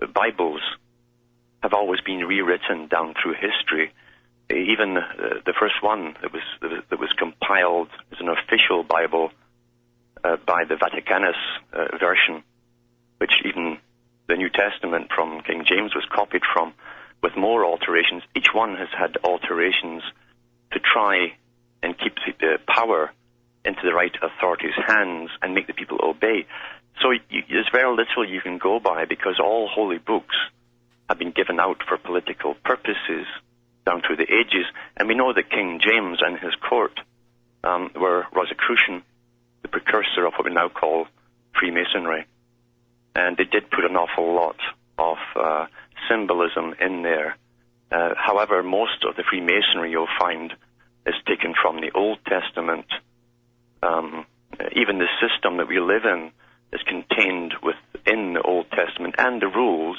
Bibles have always been rewritten down through history. Even the first one that was compiled as an official Bible by the Vaticanus version, which even the New Testament from King James was copied from, with more alterations. Each one has had alterations to try and keep the power into the right authorities' hands and make the people obey. So there's very little you can go by, because all holy books have been given out for political purposes down through the ages. And we know that King James and his court were Rosicrucian, the precursor of what we now call Freemasonry. And they did put an awful lot of symbolism in there. However, most of the Freemasonry you'll find is taken from the Old Testament. Even the system that we live in is contained within the Old Testament, and the rules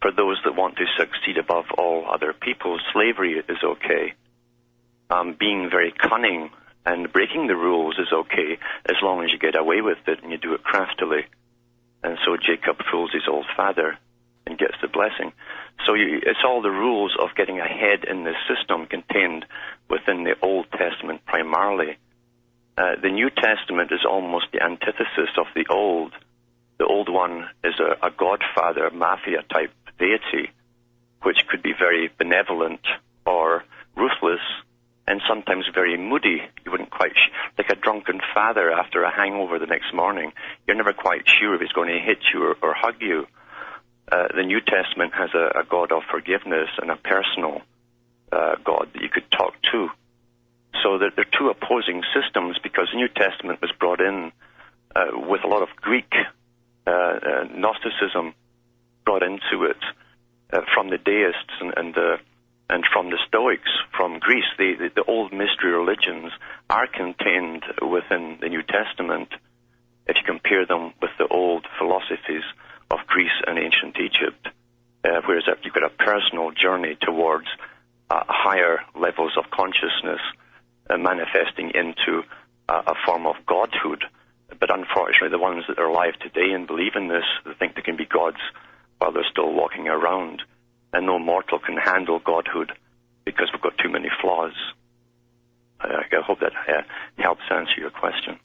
for those that want to succeed above all other people. Slavery is okay. Being very cunning and breaking the rules is okay, as long as you get away with it and you do it craftily. And so Jacob fools his old father and gets the blessing. So it's all the rules of getting ahead in this system contained within the Old Testament primarily. The New Testament is almost the antithesis of the Old. The Old one is a godfather, mafia-type deity, which could be very benevolent or ruthless, and sometimes very moody. You wouldn't quite, like a drunken father after a hangover the next morning. You're never quite sure if he's going to hit you or hug you. The New Testament has a God of forgiveness and a personal God that you could talk to. So they're two opposing systems, because the New Testament was brought in with a lot of Greek Gnosticism brought into it from the deists and from the Stoics from Greece. The old mystery religions are contained within the New Testament if you compare them with the old philosophies of Greece and ancient Egypt, whereas you've got a personal journey towards higher levels of consciousness manifesting into a form of godhood. But unfortunately, the ones that are alive today and believe in this, they think they can be gods while they're still walking around. And no mortal can handle godhood because we've got too many flaws. I hope that helps answer your question.